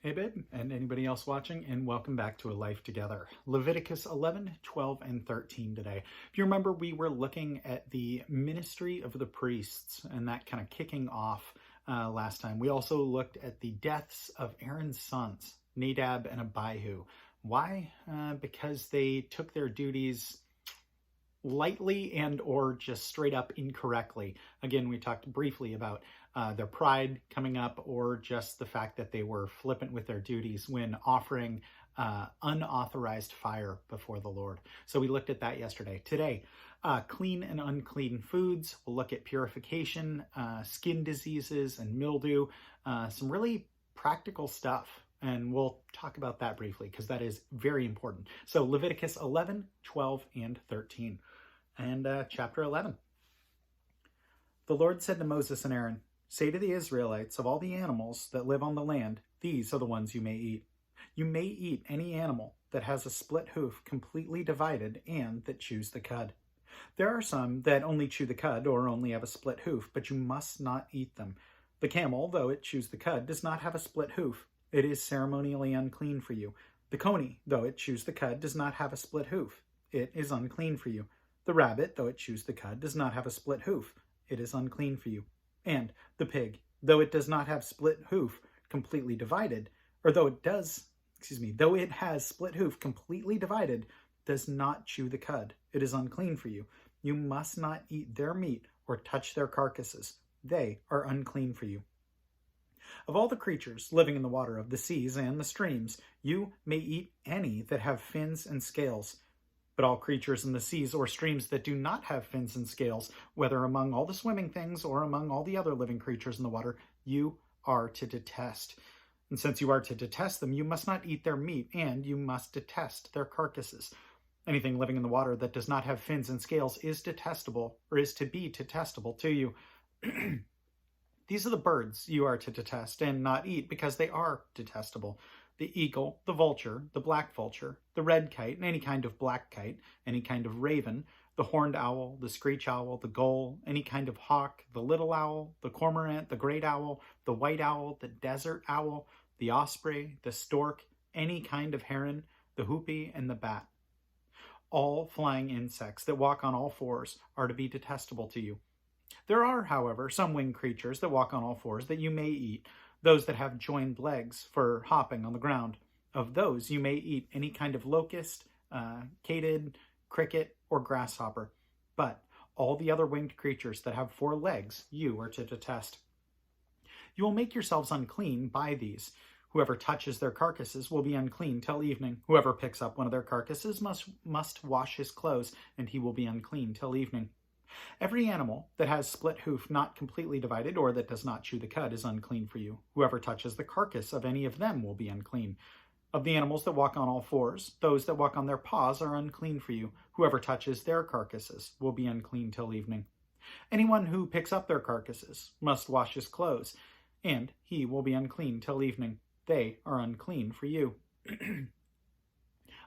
Hey babe, and anybody else watching, and welcome back to A Life Together. Leviticus 11, 12, and 13 today. If you remember, we were looking at the ministry of the priests and that kind of kicking off last time. We also looked at the deaths of Aaron's sons, Nadab and Abihu. Why? Because they took their duties lightly and or just straight up incorrectly. Again, we talked briefly about their pride coming up, or just the fact that they were flippant with their duties when offering unauthorized fire before the Lord. So we looked at that yesterday. Today, clean and unclean foods. We'll look at purification, skin diseases and mildew, some really practical stuff. And we'll talk about that briefly because that is very important. So Leviticus 11, 12, and 13. And chapter 11. The Lord said to Moses and Aaron, "Say to the Israelites, of all the animals that live on the land, these are the ones you may eat. You may eat any animal that has a split hoof completely divided and that chews the cud. There are some that only chew the cud or only have a split hoof, but you must not eat them. The camel, though it chews the cud, does not have a split hoof. It is ceremonially unclean for you. The coney, though it chews the cud, does not have a split hoof. It is unclean for you. The rabbit, though it chews the cud, does not have a split hoof. It is unclean for you. And the pig, though it does not have split hoof completely divided, or though it has split hoof completely divided, does not chew the cud. It is unclean for you. You must not eat their meat or touch their carcasses. They are unclean for you. Of all the creatures living in the water of the seas and the streams, you may eat any that have fins and scales. But all creatures in the seas or streams that do not have fins and scales, whether among all the swimming things or among all the other living creatures in the water, you are to detest. And since you are to detest them, you must not eat their meat, and you must detest their carcasses. Anything living in the water that does not have fins and scales is detestable, or is to be detestable to you. These are the birds you are to detest and not eat, because they are detestable: the eagle, the vulture, the black vulture, the red kite, and any kind of black kite, any kind of raven, the horned owl, the screech owl, the gull, any kind of hawk, the little owl, the cormorant, the great owl, the white owl, the desert owl, the osprey, the stork, any kind of heron, the hoopie, and the bat. All flying insects that walk on all fours are to be detestable to you. There are, however, some winged creatures that walk on all fours that you may eat, those that have joined legs for hopping on the ground. Of those you may eat any kind of locust, katyd, cricket, or grasshopper. But all the other winged creatures that have 4 legs you are to detest. You will make yourselves unclean by these. Whoever touches their carcasses will be unclean till evening. Whoever picks up one of their carcasses must wash his clothes, and he will be unclean till evening. Every animal that has split hoof not completely divided, or that does not chew the cud, is unclean for you. Whoever touches the carcass of any of them will be unclean. Of the animals that walk on all fours, those that walk on their paws are unclean for you. Whoever touches their carcasses will be unclean till evening. Anyone who picks up their carcasses must wash his clothes, and he will be unclean till evening. They are unclean for you.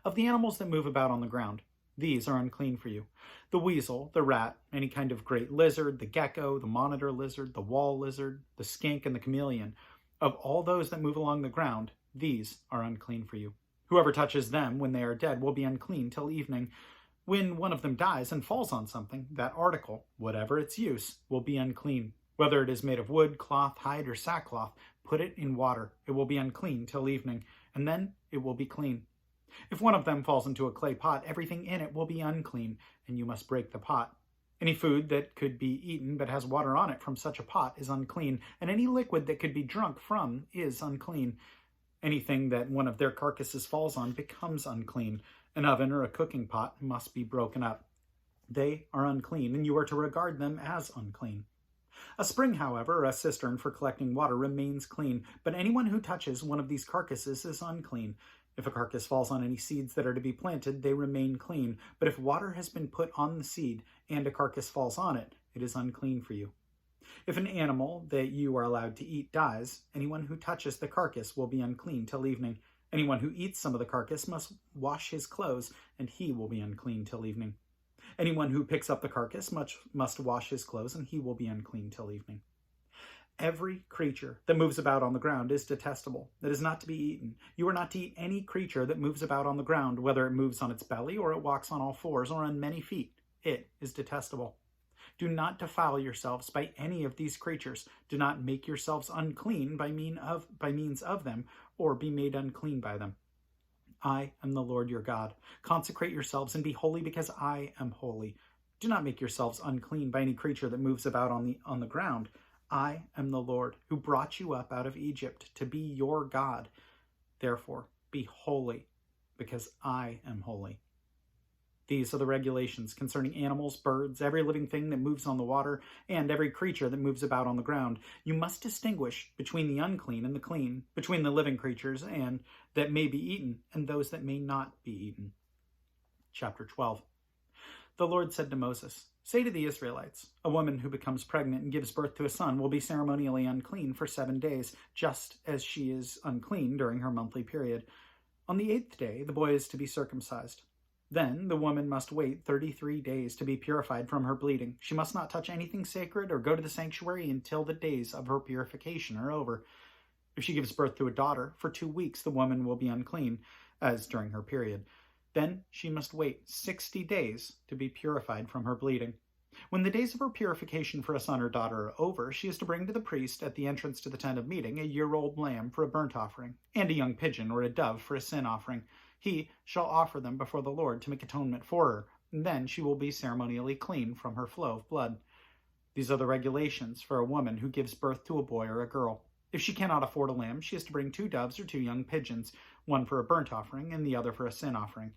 Of the animals that move about on the ground, these are unclean for you: the weasel, the rat, any kind of great lizard, the gecko, the monitor lizard, the wall lizard, the skink, and the chameleon. Of all those that move along the ground, these are unclean for you. Whoever touches them when they are dead will be unclean till evening. When one of them dies and falls on something, that article, whatever its use, will be unclean. Whether it is made of wood, cloth, hide, or sackcloth, put it in water. It will be unclean till evening, and then it will be clean. If one of them falls into a clay pot, everything in it will be unclean, and you must break the pot. Any food that could be eaten but has water on it from such a pot is unclean, and any liquid that could be drunk from is unclean. Anything that one of their carcasses falls on becomes unclean. An oven or a cooking pot must be broken up. They are unclean, and you are to regard them as unclean. A spring, however, or a cistern for collecting water remains clean, but anyone who touches one of these carcasses is unclean. If a carcass falls on any seeds that are to be planted, they remain clean. But if water has been put on the seed and a carcass falls on it, it is unclean for you. If an animal that you are allowed to eat dies, anyone who touches the carcass will be unclean till evening. Anyone who eats some of the carcass must wash his clothes, and he will be unclean till evening. Anyone who picks up the carcass must wash his clothes, and he will be unclean till evening. Every creature that moves about on the ground is detestable. It is not to be eaten. You are not to eat any creature that moves about on the ground, whether it moves on its belly or it walks on all fours or on many feet. It is detestable. Do not defile yourselves by any of these creatures. Do not make yourselves unclean by means of them, or be made unclean by them. I am the Lord your God. Consecrate yourselves and be holy, because I am holy. Do not make yourselves unclean by any creature that moves about on the ground. I am the Lord, who brought you up out of Egypt to be your God. Therefore, be holy, because I am holy. These are the regulations concerning animals, birds, every living thing that moves on the water, and every creature that moves about on the ground. You must distinguish between the unclean and the clean, between the living creatures and that may be eaten, and those that may not be eaten. Chapter 12. The Lord said to Moses, "Say to the Israelites, a woman who becomes pregnant and gives birth to a son will be ceremonially unclean for 7 days, just as she is unclean during her monthly period. On the 8th day, the boy is to be circumcised. Then the woman must wait 33 days to be purified from her bleeding. She must not touch anything sacred or go to the sanctuary until the days of her purification are over. If she gives birth to a daughter, for 2 weeks the woman will be unclean, as during her period. Then she must wait 60 days to be purified from her bleeding. When the days of her purification for a son or daughter are over, she is to bring to the priest at the entrance to the tent of meeting a year-old lamb for a burnt offering, and a young pigeon or a dove for a sin offering. He shall offer them before the Lord to make atonement for her, and then she will be ceremonially clean from her flow of blood. These are the regulations for a woman who gives birth to a boy or a girl. If she cannot afford a lamb, she is to bring 2 doves or 2 young pigeons, one for a burnt offering and the other for a sin offering.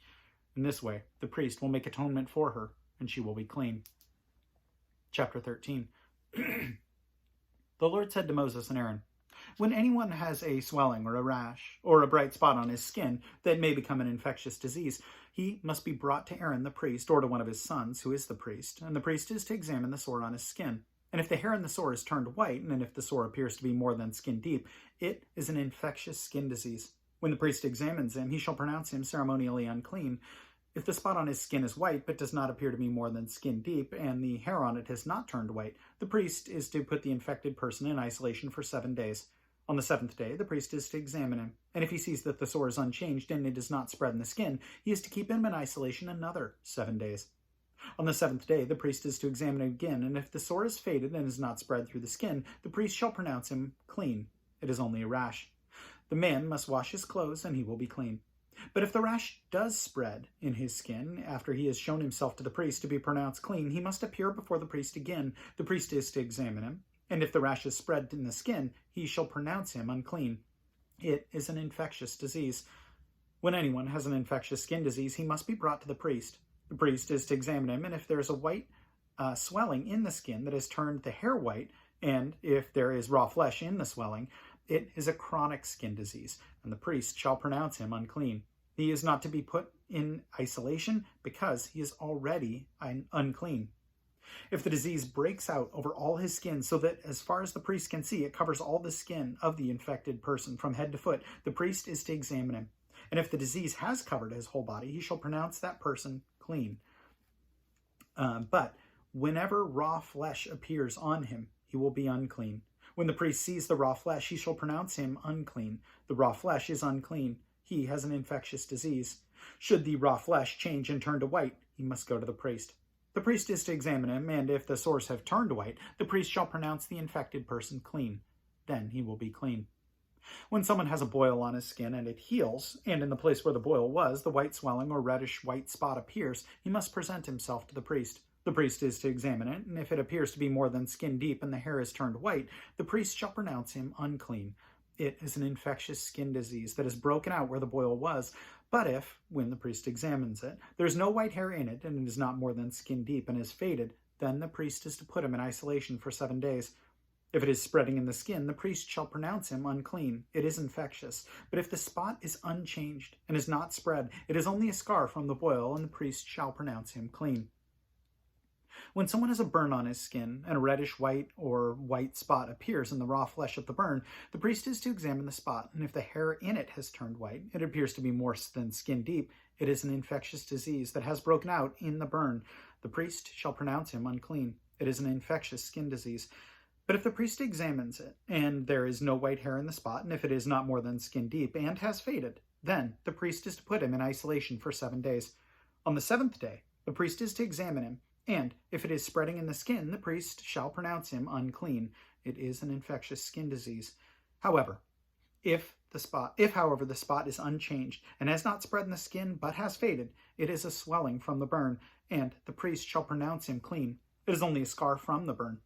In this way, the priest will make atonement for her, and she will be clean." Chapter 13. The Lord said to Moses and Aaron, "When anyone has a swelling or a rash or a bright spot on his skin that may become an infectious disease, he must be brought to Aaron the priest or to one of his sons, who is the priest, and the priest is to examine the sore on his skin. And if the hair in the sore is turned white, and if the sore appears to be more than skin deep, it is an infectious skin disease. When the priest examines him, he shall pronounce him ceremonially unclean. If the spot on his skin is white, but does not appear to be more than skin deep, and the hair on it has not turned white, the priest is to put the infected person in isolation for 7 days. On the 7th day, the priest is to examine him, and if he sees that the sore is unchanged and it does not spread in the skin, he is to keep him in isolation another 7 days. On the 7th day, the priest is to examine him again, and if the sore is faded and is not spread through the skin, the priest shall pronounce him clean. It is only a rash. The man must wash his clothes, and he will be clean. But if the rash does spread in his skin after he has shown himself to the priest to be pronounced clean, he must appear before the priest again. The priest is to examine him, and if the rash is spread in the skin, he shall pronounce him unclean. It is an infectious disease. When anyone has an infectious skin disease, he must be brought to the priest. The priest is to examine him, and if there is a white swelling in the skin that has turned the hair white, and if there is raw flesh in the swelling, it is a chronic skin disease, and the priest shall pronounce him unclean. He is not to be put in isolation because he is already unclean. If the disease breaks out over all his skin so that as far as the priest can see, it covers all the skin of the infected person from head to foot, the priest is to examine him. And if the disease has covered his whole body, he shall pronounce that person clean. But whenever raw flesh appears on him, he will be unclean. When the priest sees the raw flesh, he shall pronounce him unclean. The raw flesh is unclean. He has an infectious disease. Should the raw flesh change and turn to white, he must go to the priest. The priest is to examine him, and if the sores have turned white, the priest shall pronounce the infected person clean. Then he will be clean. When someone has a boil on his skin and it heals, and in the place where the boil was, the white swelling or reddish white spot appears, he must present himself to the priest. The priest is to examine it, and if it appears to be more than skin deep and the hair is turned white, the priest shall pronounce him unclean. It is an infectious skin disease that has broken out where the boil was. But if, when the priest examines it, there is no white hair in it, and it is not more than skin deep and is faded, then the priest is to put him in isolation for 7 days. If it is spreading in the skin, the priest shall pronounce him unclean. It is infectious. But if the spot is unchanged and is not spread, it is only a scar from the boil, and the priest shall pronounce him clean. When someone has a burn on his skin, and a reddish white or white spot appears in the raw flesh of the burn, the priest is to examine the spot, and if the hair in it has turned white, it appears to be more than skin deep, it is an infectious disease that has broken out in the burn. The priest shall pronounce him unclean. It is an infectious skin disease. But if the priest examines it, and there is no white hair in the spot, and if it is not more than skin deep and has faded, then the priest is to put him in isolation for 7 days. On the 7th day, the priest is to examine him, and if it is spreading in the skin, the priest shall pronounce him unclean. It is an infectious skin disease. However, if however the spot is unchanged and has not spread in the skin but has faded, it is a swelling from the burn, and the priest shall pronounce him clean. It is only a scar from the burn.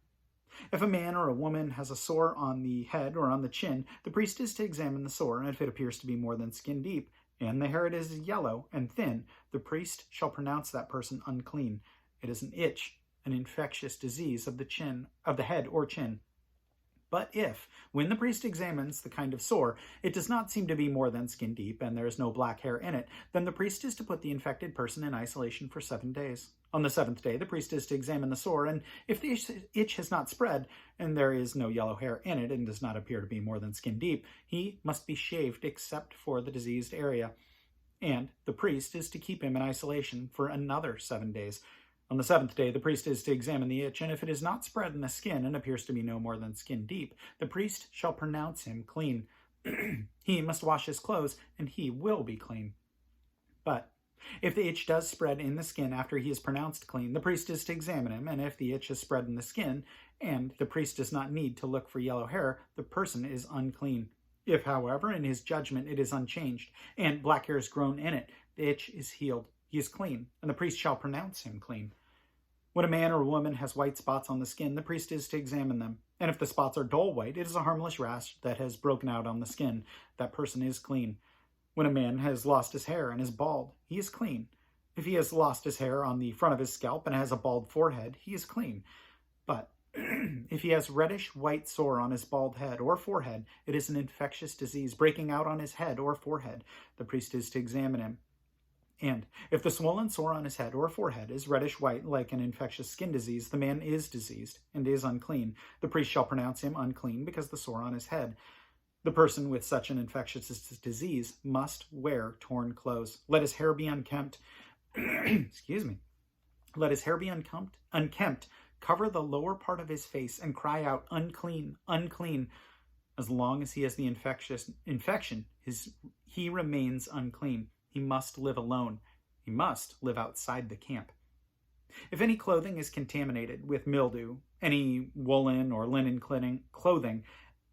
If a man or a woman has a sore on the head or on the chin, the priest is to examine the sore, and if it appears to be more than skin deep, and the hair is yellow and thin, the priest shall pronounce that person unclean. It is an itch, an infectious disease of the head or chin. But if, when the priest examines the kind of sore, it does not seem to be more than skin deep and there is no black hair in it, then the priest is to put the infected person in isolation for 7 days. On the 7th day, the priest is to examine the sore, and if the itch has not spread and there is no yellow hair in it and does not appear to be more than skin deep, he must be shaved except for the diseased area. And the priest is to keep him in isolation for another 7 days. On the 7th day, the priest is to examine the itch, and if it is not spread in the skin and appears to be no more than skin deep, the priest shall pronounce him clean. He must wash his clothes, and he will be clean. But if the itch does spread in the skin after he is pronounced clean, the priest is to examine him, and if the itch has spread in the skin, and the priest does not need to look for yellow hair, the person is unclean. If, however, in his judgment it is unchanged, and black hair is grown in it, the itch is healed. He is clean, and the priest shall pronounce him clean. When a man or a woman has white spots on the skin, the priest is to examine them. And if the spots are dull white, it is a harmless rash that has broken out on the skin. That person is clean. When a man has lost his hair and is bald, he is clean. If he has lost his hair on the front of his scalp and has a bald forehead, he is clean. But if he has reddish white sore on his bald head or forehead, it is an infectious disease breaking out on his head or forehead. The priest is to examine him. And if the swollen sore on his head or forehead is reddish white like an infectious skin disease, the man is diseased and is unclean. The priest shall pronounce him unclean because the sore on his head. The person with such an infectious disease must wear torn clothes. Let his hair be unkempt. Excuse me. Let his hair be unkempt. Cover the lower part of his face and cry out, unclean, unclean. As long as he has the infection, he remains unclean. He must live alone. He must live outside the camp. If any clothing is contaminated with mildew, any woolen or linen clothing,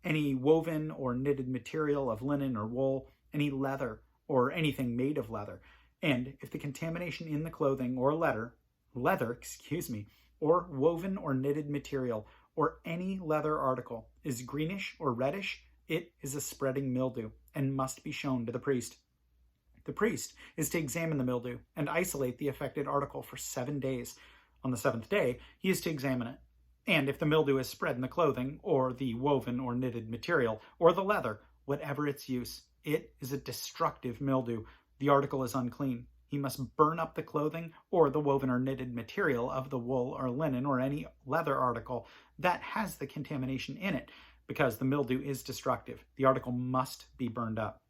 any woven or knitted material of linen or wool, any leather or anything made of leather, and if the contamination in the clothing or leather, or woven or knitted material, or any leather article is greenish or reddish, it is a spreading mildew and must be shown to the priest. The priest is to examine the mildew and isolate the affected article for 7 days. On the 7th day, he is to examine it. And if the mildew is spread in the clothing, or the woven or knitted material, or the leather, whatever its use, it is a destructive mildew. The article is unclean. He must burn up the clothing or the woven or knitted material of the wool or linen or any leather article that has the contamination in it, because the mildew is destructive. The article must be burned up.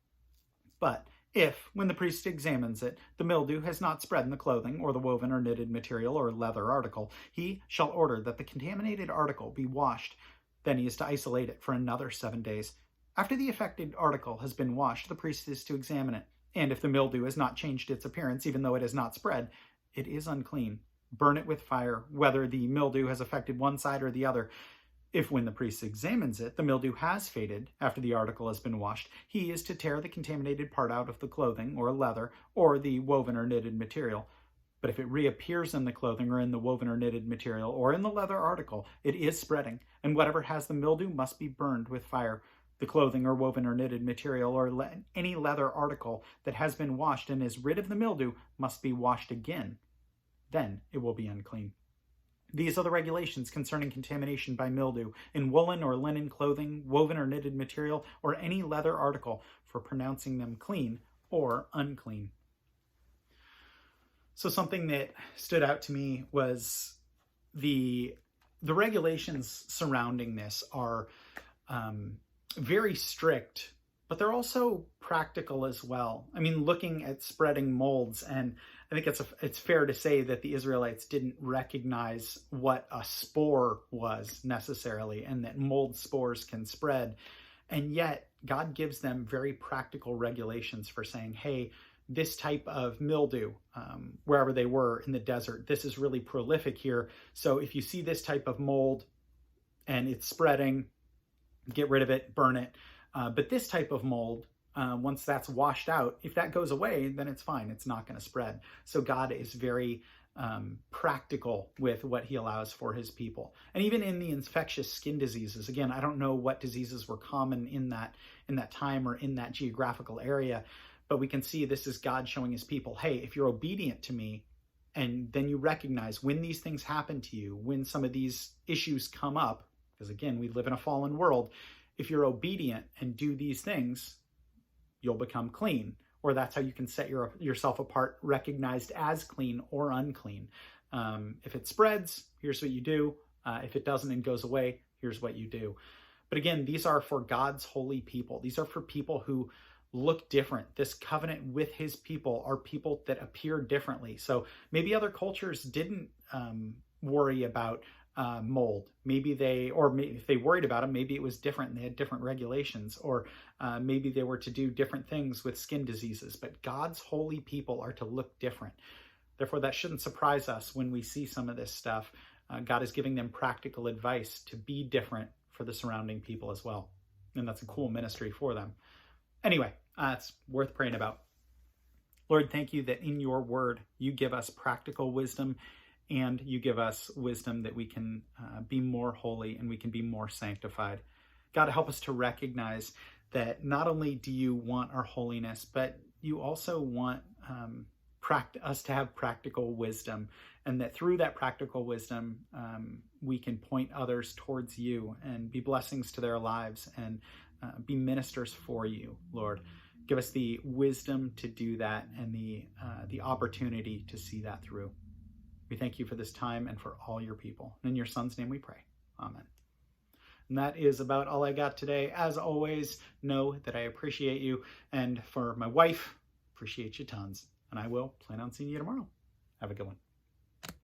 But if, when the priest examines it, the mildew has not spread in the clothing or the woven or knitted material or leather article, he shall order that the contaminated article be washed. Then he is to isolate it for another 7 days. After the affected article has been washed, the priest is to examine it. And if the mildew has not changed its appearance, even though it has not spread, it is unclean. Burn it with fire, whether the mildew has affected one side or the other. If, when the priest examines it, the mildew has faded after the article has been washed, he is to tear the contaminated part out of the clothing or leather or the woven or knitted material. But if it reappears in the clothing or in the woven or knitted material or in the leather article, it is spreading, and whatever has the mildew must be burned with fire. The clothing or woven or knitted material or any leather article that has been washed and is rid of the mildew must be washed again. Then it will be unclean. These are the regulations concerning contamination by mildew in woolen or linen clothing, woven or knitted material, or any leather article, for pronouncing them clean or unclean. So something that stood out to me was the regulations surrounding this are very strict, but they're also practical as well. I mean, looking at spreading molds, and I think it's fair to say that the Israelites didn't recognize what a spore was necessarily, and that mold spores can spread. And yet God gives them very practical regulations for saying, hey, this type of mildew, wherever they were in the desert, this is really prolific here. So if you see this type of mold and it's spreading, get rid of it, burn it. But this type of mold, once that's washed out, if that goes away, then it's fine. It's not going to spread. So God is very practical with what he allows for his people. And even in the infectious skin diseases, again, I don't know what diseases were common in that time or in that geographical area, but we can see this is God showing his people, hey, if you're obedient to me, and then you recognize when these things happen to you, when some of these issues come up, because again, we live in a fallen world, if you're obedient and do these things, you'll become clean. Or that's how you can set yourself apart, recognized as clean or unclean. If it spreads, here's what you do. If it doesn't and goes away, here's what you do. But again, these are for God's holy people. These are for people who look different. This covenant with his people are people that appear differently. So maybe other cultures didn't worry about mold. Maybe if they worried about them, maybe it was different and they had different regulations, or maybe they were to do different things with skin diseases. But God's holy people are to look different. Therefore, that shouldn't surprise us when we see some of this stuff. God is giving them practical advice to be different for the surrounding people as well. And that's a cool ministry for them. Anyway, it's worth praying about. Lord, thank you that in your word, you give us practical wisdom, and you give us wisdom that we can be more holy and we can be more sanctified. God, help us to recognize that not only do you want our holiness, but you also want us to have practical wisdom, and that through that practical wisdom, we can point others towards you and be blessings to their lives and be ministers for you, Lord. Give us the wisdom to do that and the opportunity to see that through. We thank you for this time and for all your people. In your son's name we pray. Amen. And that is about all I got today. As always, know that I appreciate you. And for my wife, appreciate you tons. And I will plan on seeing you tomorrow. Have a good one.